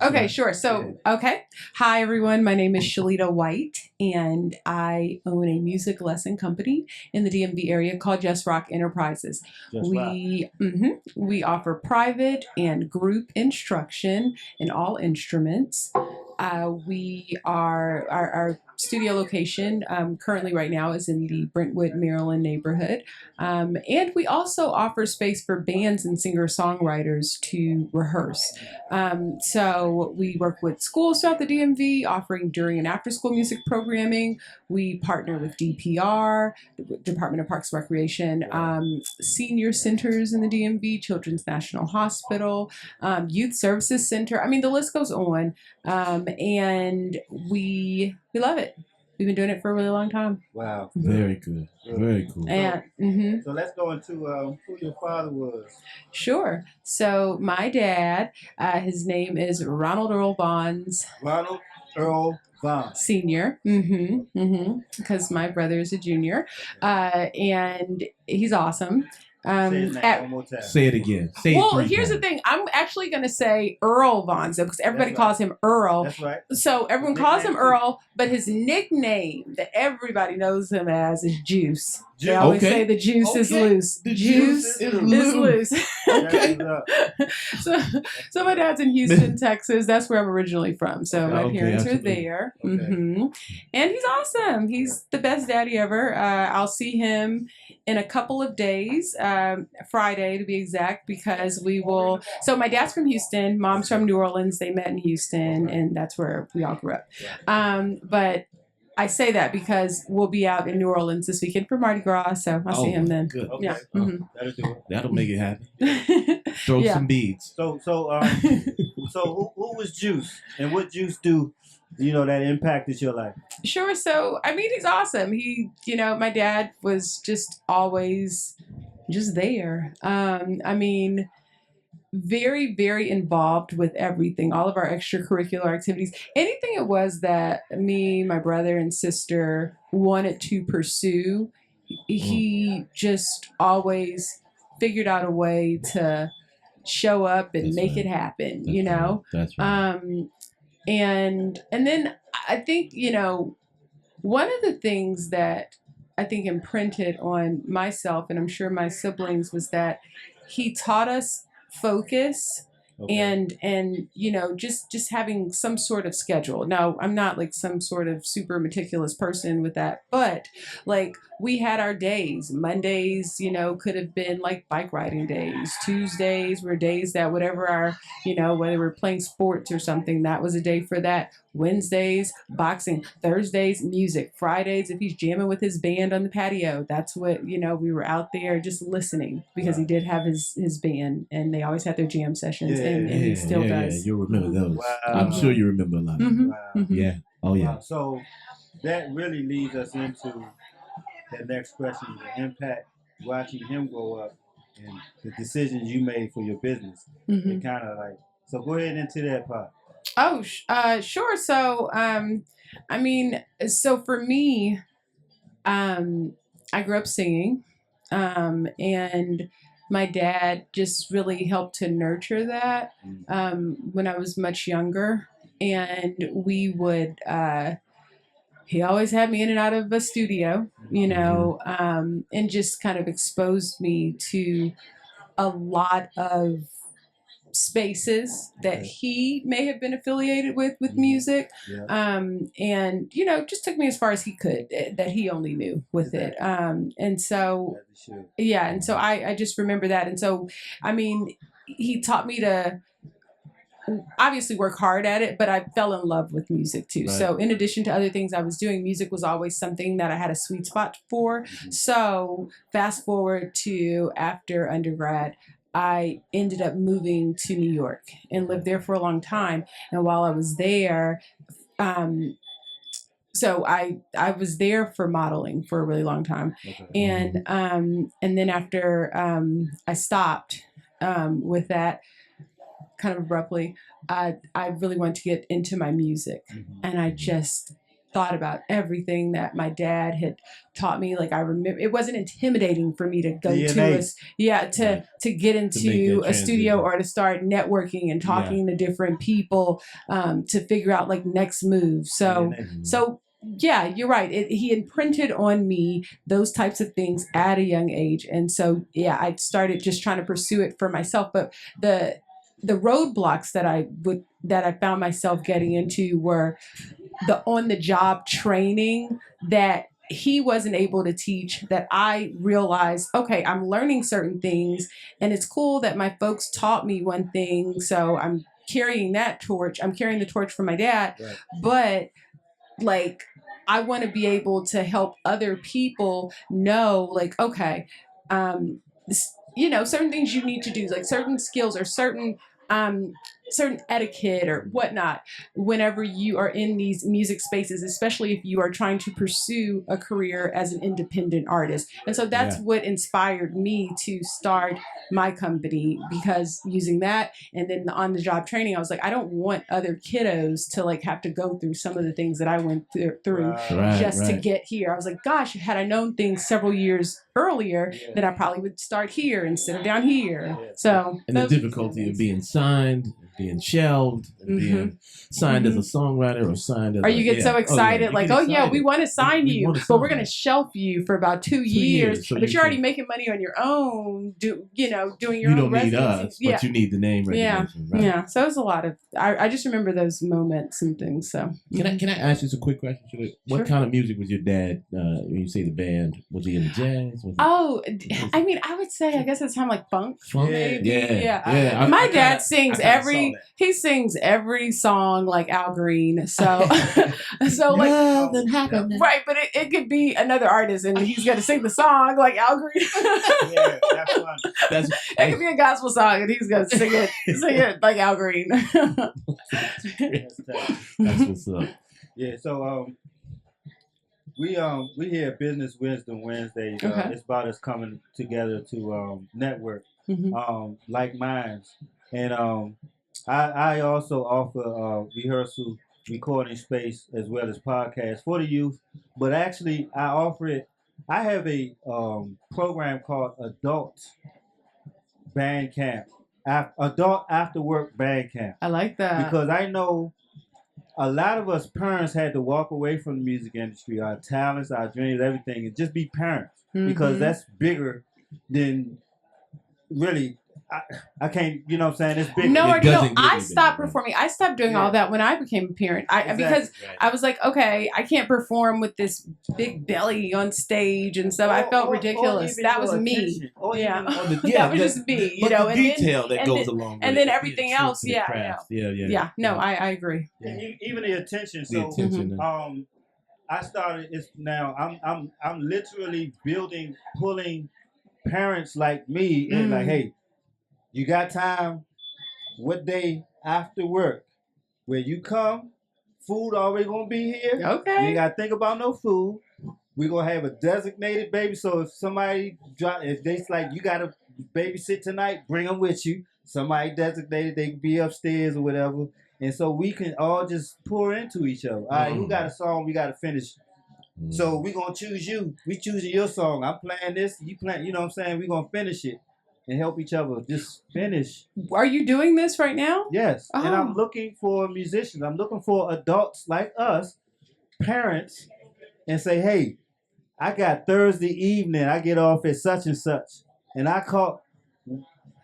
Okay, sure. So, okay. Hi, everyone. My name is Shelita White, and I own a music lesson company in the DMV area called Just Rock Enterprises. Just We offer private and group instruction in all instruments. We are our studio location currently right now is in the Brentwood, Maryland neighborhood. And we also offer space for bands and singer-songwriters to rehearse. So we work with schools throughout the DMV, offering during and after school music programming. We partner with DPR, Department of Parks and Recreation, senior centers in the DMV, Children's National Hospital, Youth Services Center. I mean, the list goes on. And we love it. We've been doing it for a really long time. Wow. Very good. Very cool. And So let's go into who your father was. Sure. So my dad, his name is Ronald Earl Bonds. Ronald Earl Bonds. Senior. Because my brother is a junior. And he's awesome. Say his name one more time. Say it again. Say well, it here's the thing. I'm actually going to say Earl Bonds because everybody calls him Earl. That's right. So everyone calls him Earl, but his nickname that everybody knows him as is Juice. They always say the juice is loose. The juice is loose. Okay. So my dad's in Houston, Texas. That's where I'm originally from. So my parents are there. Okay. And he's awesome. He's the best daddy ever. I'll see him in a couple of days, Friday to be exact, because we will. So my dad's from Houston. Mom's from New Orleans. They met in Houston, and that's where we all grew up. But I say that because we'll be out in New Orleans this weekend for Mardi Gras, so I'll see him then. Good. Okay. Yeah. That'll do it. That'll make it happen. Throw some beads. So who was Juice, and what Juice do? That impacted your life. Sure. So I mean, he's awesome. My dad was just always just there. I mean, very, very involved with everything, all of our extracurricular activities, anything it was that me, my brother and sister wanted to pursue. He just always figured out a way to show up and make it happen, That's right. And then I think, one of the things that I think imprinted on myself, and I'm sure my siblings, was that he taught us focus and just having some sort of schedule. Now, I'm not like some sort of super meticulous person with that, but like we had our days. Mondays, could have been like bike riding days. Tuesdays were days that whatever our, whether we're playing sports or something, that was a day for that. Wednesdays, boxing. Thursdays, music. Fridays, if he's jamming with his band on the patio, that's what, we were out there just listening because he did have his band and they always had their jam sessions and he still does. Yeah, you'll remember those. Wow. I'm sure you remember a lot. Wow. Yeah. Oh, yeah. Wow. So that really leads us into the next question, the impact watching him grow up and the decisions you made for your business. It kind of so go ahead into that part. Oh, sure. So, so for me, I grew up singing, and my dad just really helped to nurture that, when I was much younger, and we would, he always had me in and out of a studio, and just kind of exposed me to a lot of spaces that he may have been affiliated with music, and just took me as far as he could that he only knew with it, and so I just remember that. And so I mean, he taught me to obviously work hard at it, but I fell in love with music too. Right. So in addition to other things I was doing, music was always something that I had a sweet spot for. So fast forward to after undergrad, I ended up moving to New York and lived there for a long time. And while I was there, so I was there for modeling for a really long time. Okay. And then after I stopped with that kind of abruptly, I really wanted to get into my music. And I just thought about everything that my dad had taught me. Like I remember, it wasn't intimidating for me to go DNA. to get into a studio or to start networking and talking to different people to figure out like next moves. So yeah, you're right. He imprinted on me those types of things at a young age, and so yeah, I started just trying to pursue it for myself. But the roadblocks that I found myself getting into were the on the job training that he wasn't able to teach, that I realized, okay, I'm learning certain things and it's cool that my folks taught me one thing, so I'm carrying that torch. I'm carrying the torch for my dad, but like I want to be able to help other people know, like, okay, certain things you need to do, like certain skills or certain etiquette or whatnot whenever you are in these music spaces, especially if you are trying to pursue a career as an independent artist. And so that's what inspired me to start my company, because using that and then the on-the-job training, I was like, I don't want other kiddos to like have to go through some of the things that I went through to get here. I was like, gosh, had I known things several years earlier, then I probably would start here instead of down here. So and the difficulty of being signed, being shelved, being signed as a songwriter or signed as you get so excited, we want to sign you, but we're going to shelf you for about 2 years, so but you're already making money on your own, doing your own residency. You don't need us, but you need the name recognition. Yeah. So it's a lot of, I just remember those moments and things. So can I ask you a quick question? What kind of music was your dad, when you say the band, was he into jazz? I mean, I would say, I guess it's kind of like funk. Maybe. Yeah. My dad sings every song like Al Green. So like nothing happened. Right, but it could be another artist and he's gonna sing the song like Al Green. That's fun. It could be a gospel song and he's gonna sing it like Al Green. That's what's up. Yeah, so we hear Business Wisdom Wednesdays. It's about us coming together to network, like minds, and I also offer rehearsal recording space as well as podcasts for the youth. But actually, I offer it. I have a program called Adult Band Camp, Adult After Work Band Camp. I like that because I know a lot of us parents had to walk away from the music industry, our talents, our dreams, everything, and just be parents because that's bigger than really. I can't, you know what I'm saying? It's big. No, I stopped performing. I stopped doing all that when I became a parent. Because I was like, okay, I can't perform with this big belly on stage and stuff. I felt ridiculous. That was me. That was just me, but the detail that goes along with it. And then everything else, No, I agree. Even the attention. So I started. It's now. I'm literally pulling parents like me and like, hey. You got time? What day after work? When you come, food already gonna be here. Okay. You ain't gotta think about no food. We're gonna have a designated baby. So if somebody if they like you gotta babysit tonight, bring them with you. Somebody designated, they can be upstairs or whatever. And so we can all just pour into each other. All right, who got a song we gotta finish? So we gonna choose you. We choosing your song. I'm playing this, you playing, you know what I'm saying? We gonna finish it. And help each other just finish. Are you doing this right now? Yes. And I'm looking for musicians. I'm looking for adults like us, parents, and say, hey, I got Thursday evening. I get off at such and such. And I call,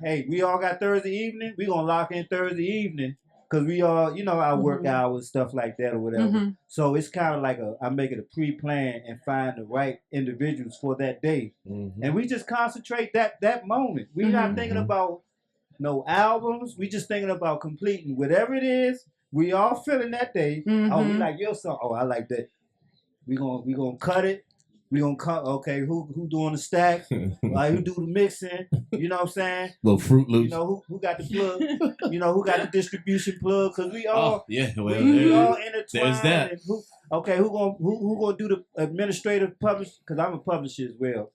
hey, we all got Thursday evening. We're going to lock in Thursday evening because we all, our work hours, stuff like that or whatever. So it's kind of like I make it a pre-plan and find the right individuals for that day. And we just concentrate that moment. We're not thinking about no albums. We just thinking about completing whatever it is. We all feeling that day. Oh, we like your song. Oh, I like that. We gonna cut it. We gonna cut. Okay, who doing the stack? Like who do the mixing? You know what I'm saying? Little Fruit Loops. Who got the plug? Who got the distribution plug? Because we all we all intertwined. There's that. And who gonna do the administrative publish? Because I'm a publisher as well.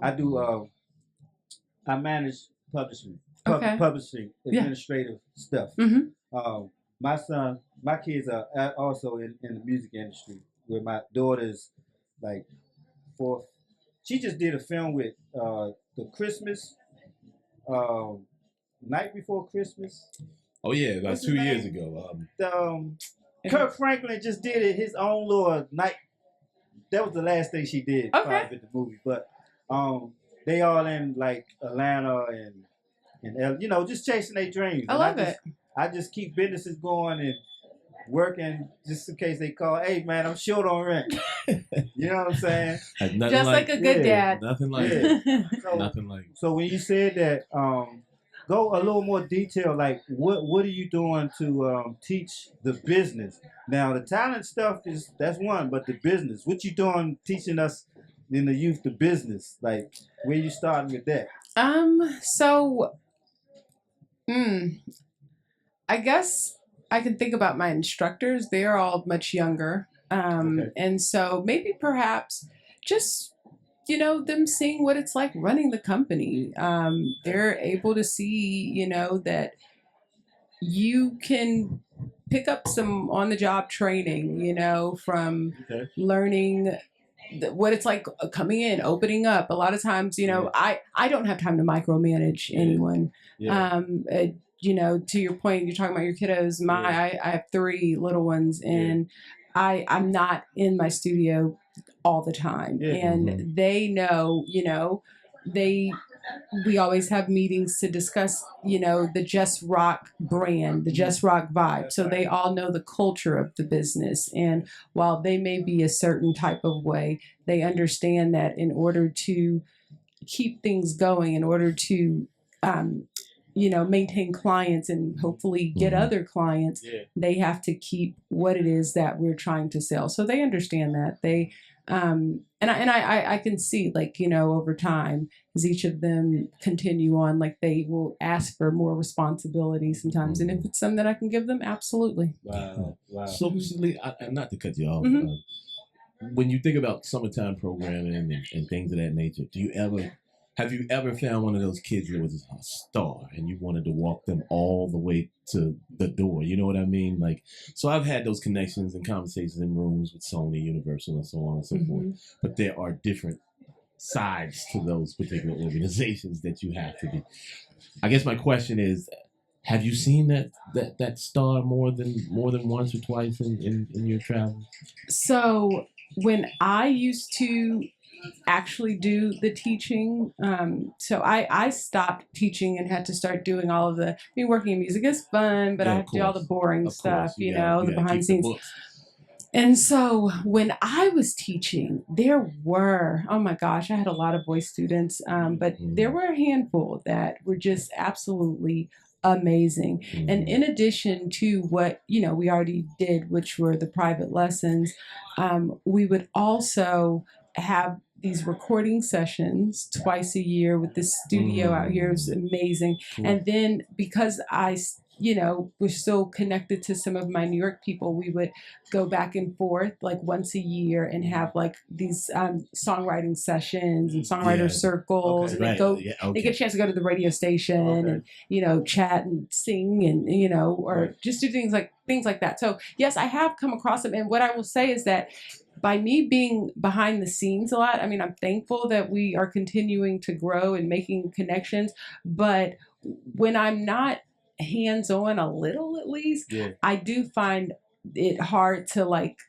I do. I manage publishing, publishing administrative stuff. My kids are also in the music industry. with my daughter's like fourth. She just did a film with the Christmas night before Christmas. Oh yeah, about What's 2 his years name? ago. Kirk Franklin just did it his own little night. That was the last thing she did Okay. with the movie, but they all in like Atlanta and you know, just chasing their dreams. I love it. I just keep businesses going and working just in case they call. Hey man, I'm short on rent. You know what I'm saying? Just like a good dad. Nothing like nothing like. So when you said that, go a little more detail. Like what are you doing to teach the business? Now the talent stuff that's one, but the business. What you doing teaching us in the youth the business? Like where you starting with that? So, I guess I can think about my instructors. They're all much younger. And so maybe perhaps just, you know, them seeing what it's like running the company. They're able to see, you know, that you can pick up some on the job training, you know, from learning what it's like coming in, opening up. A lot of times, you know, I don't have time to micromanage anyone. You know, to your point, you're talking about your kiddos. I have 3 little ones, and I'm not in my studio all the time, and they know, you know, we always have meetings to discuss, you know, the Just Rock brand, the Just Rock vibe. So they all know the culture of the business. And while they may be a certain type of way, they understand that in order to keep things going, in order to, you know, maintain clients and hopefully get other clients, they have to keep what it is that we're trying to sell. So they understand that. They, and I can see, like, you know, over time, as each of them continue on, like they will ask for more responsibility sometimes. And if it's something that I can give them, absolutely. Wow. So, not to cut you off, when you think about summertime programming and things of that nature, have you ever found one of those kids that was a star and you wanted to walk them all the way to the door? You know what I mean? Like, so I've had those connections and conversations in rooms with Sony, Universal, and so on and so forth. But there are different sides to those particular organizations that you have to be. I guess my question is, have you seen that star more than once or twice in your travels? So when I used to actually do the teaching, so I stopped teaching and had to start doing all of working in music is fun, but I have to do all the boring stuff, you know, the behind the scenes. And so when I was teaching, there were, oh my gosh, I had a lot of voice students, but there were a handful that were just absolutely amazing. And in addition to what, you know, we already did, which were the private lessons, we would also have these recording sessions twice a year with this studio out here. It was amazing. And then because I, you know, was still connected to some of my New York people, we would go back and forth like once a year and have like these songwriting sessions and songwriter circles. And they get a chance to go to the radio station and, you know, chat and sing and, you know, or just do things like that. So yes, I have come across them. And what I will say is that by me being behind the scenes a lot, I mean, I'm thankful that we are continuing to grow and making connections. But when I'm not hands-on a little, at least, I do find it hard to like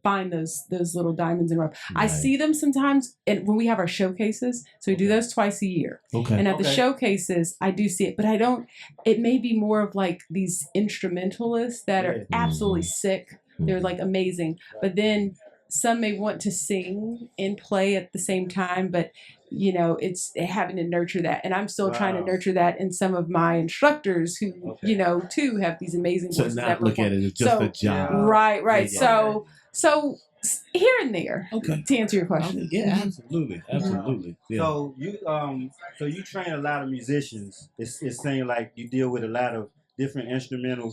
find those little diamonds in the rough. I see them sometimes when we have our showcases. So we do those twice a year. And at the showcases, I do see it, but I don't, it may be more of like these instrumentalists that are absolutely sick. They're like amazing. But then some may want to sing and play at the same time, but you know, it's having to nurture that. And I'm still trying to nurture that in some of my instructors who, you know, too have these amazing voices. So not look at it as just a job. Right. So here and there, to answer your question. Absolutely. Yeah. So you train a lot of musicians. It's saying like you deal with a lot of different instrumental